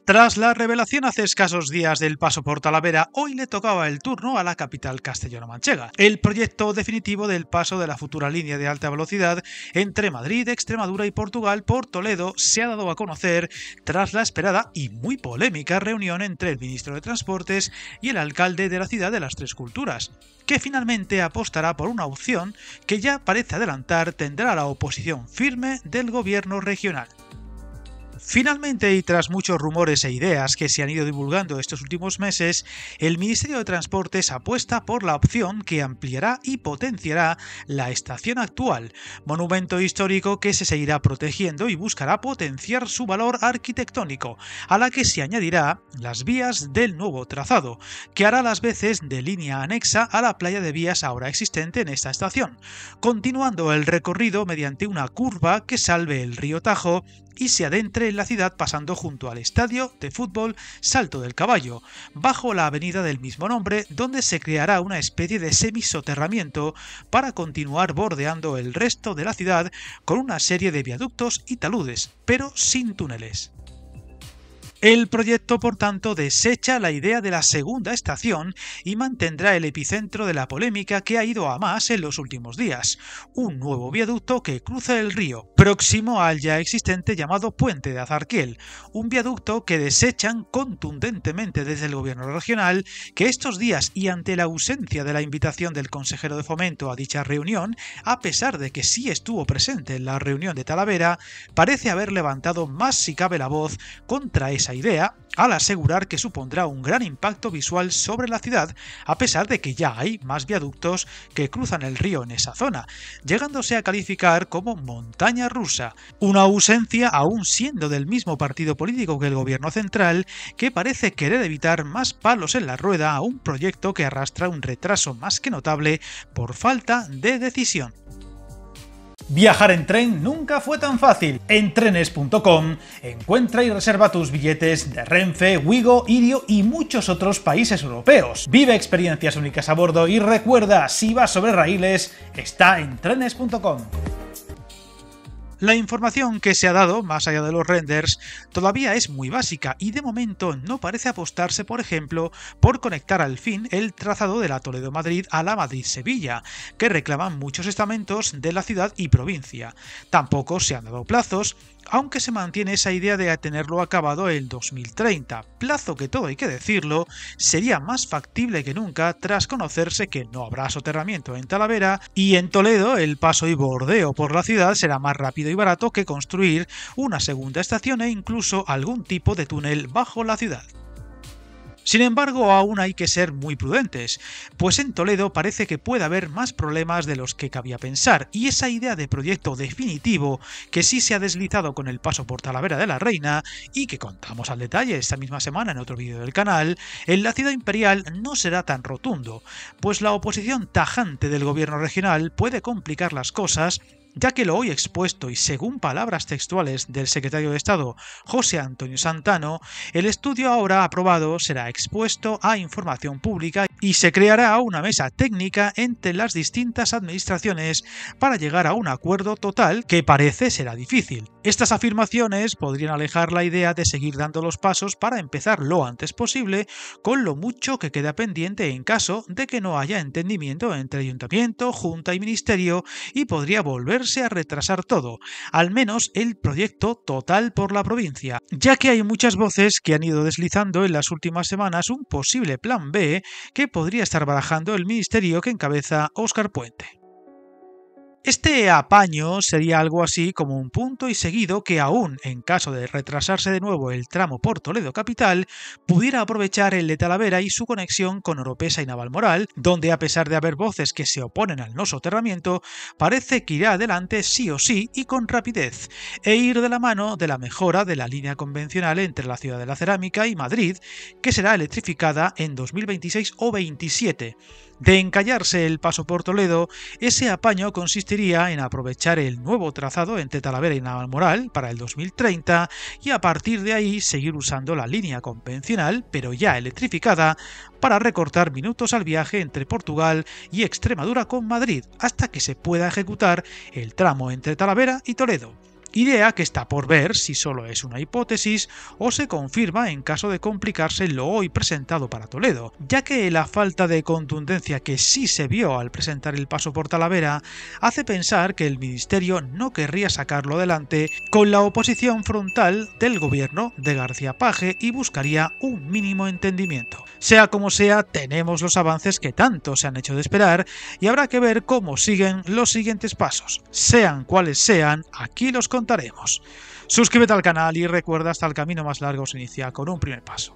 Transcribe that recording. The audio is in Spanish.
Tras la revelación hace escasos días del paso por Talavera, hoy le tocaba el turno a la capital castellano-manchega. El proyecto definitivo del paso de la futura línea de alta velocidad entre Madrid, Extremadura y Portugal por Toledo se ha dado a conocer tras la esperada y muy polémica reunión entre el ministro de Transportes y el alcalde de la ciudad de las Tres Culturas, que finalmente apostará por una opción que ya parece adelantar tendrá la oposición firme del gobierno regional. Finalmente, y tras muchos rumores e ideas que se han ido divulgando estos últimos meses, el Ministerio de Transportes apuesta por la opción que ampliará y potenciará la estación actual, monumento histórico que se seguirá protegiendo y buscará potenciar su valor arquitectónico, a la que se añadirá las vías del nuevo trazado, que hará las veces de línea anexa a la playa de vías ahora existente en esta estación, continuando el recorrido mediante una curva que salve el río Tajo y se adentre en la ciudad pasando junto al estadio de fútbol Salto del Caballo, bajo la avenida del mismo nombre, donde se creará una especie de semisoterramiento para continuar bordeando el resto de la ciudad con una serie de viaductos y taludes, pero sin túneles. El proyecto, por tanto, desecha la idea de la segunda estación y mantendrá el epicentro de la polémica que ha ido a más en los últimos días, un nuevo viaducto que cruza el río, próximo al ya existente llamado Puente de Azarquiel, un viaducto que desechan contundentemente desde el gobierno regional, que estos días y ante la ausencia de la invitación del consejero de Fomento a dicha reunión, a pesar de que sí estuvo presente en la reunión de Talavera, parece haber levantado más si cabe la voz contra esa idea, al asegurar que supondrá un gran impacto visual sobre la ciudad, a pesar de que ya hay más viaductos que cruzan el río en esa zona, llegándose a calificar como montaña rusa, una ausencia aún siendo del mismo partido político que el gobierno central, que parece querer evitar más palos en la rueda a un proyecto que arrastra un retraso más que notable por falta de decisión. Viajar en tren nunca fue tan fácil. En trenes.com encuentra y reserva tus billetes de Renfe, Wigo, Irio y muchos otros países europeos. Vive experiencias únicas a bordo y recuerda, si vas sobre raíles, está en trenes.com. La información que se ha dado, más allá de los renders, todavía es muy básica y de momento no parece apostarse, por ejemplo, por conectar al fin el trazado de la Toledo-Madrid a la Madrid-Sevilla, que reclaman muchos estamentos de la ciudad y provincia. Tampoco se han dado plazos, aunque se mantiene esa idea de tenerlo acabado el 2030, plazo que, todo hay que decirlo, sería más factible que nunca tras conocerse que no habrá soterramiento en Talavera y en Toledo el paso y bordeo por la ciudad será más rápido y barato que construir una segunda estación e incluso algún tipo de túnel bajo la ciudad. Sin embargo, aún hay que ser muy prudentes, pues en Toledo parece que puede haber más problemas de los que cabía pensar, y esa idea de proyecto definitivo que sí se ha deslizado con el paso por Talavera de la Reina, y que contamos al detalle esta misma semana en otro vídeo del canal, en la ciudad imperial no será tan rotundo, pues la oposición tajante del gobierno regional puede complicar las cosas, ya que lo hoy expuesto y según palabras textuales del secretario de Estado José Antonio Santano, el estudio ahora aprobado será expuesto a información pública y se creará una mesa técnica entre las distintas administraciones para llegar a un acuerdo total que parece será difícil. Estas afirmaciones podrían alejar la idea de seguir dando los pasos para empezar lo antes posible, con lo mucho que queda pendiente en caso de que no haya entendimiento entre Ayuntamiento, Junta y Ministerio, y podría volverse a retrasar todo, al menos el proyecto total por la provincia, ya que hay muchas voces que han ido deslizando en las últimas semanas un posible plan B que podría estar barajando el ministerio que encabeza Óscar Puente. Este apaño sería algo así como un punto y seguido que aún, en caso de retrasarse de nuevo el tramo por Toledo capital, pudiera aprovechar el de Talavera y su conexión con Oropesa y Navalmoral, donde a pesar de haber voces que se oponen al no soterramiento, parece que irá adelante sí o sí y con rapidez, e ir de la mano de la mejora de la línea convencional entre la Ciudad de la Cerámica y Madrid, que será electrificada en 2026 o 27. De encallarse el paso por Toledo, ese apaño consistiría en aprovechar el nuevo trazado entre Talavera y Navalmoral para el 2030 y a partir de ahí seguir usando la línea convencional, pero ya electrificada, para recortar minutos al viaje entre Portugal y Extremadura con Madrid, hasta que se pueda ejecutar el tramo entre Talavera y Toledo. Idea que está por ver si solo es una hipótesis o se confirma en caso de complicarse lo hoy presentado para Toledo, ya que la falta de contundencia que sí se vio al presentar el paso por Talavera hace pensar que el Ministerio no querría sacarlo adelante con la oposición frontal del gobierno de García Page y buscaría un mínimo entendimiento. Sea como sea, tenemos los avances que tanto se han hecho de esperar y habrá que ver cómo siguen los siguientes pasos. Sean cuales sean, aquí los contaremos. Suscríbete al canal y recuerda, hasta el camino más largo se inicia con un primer paso.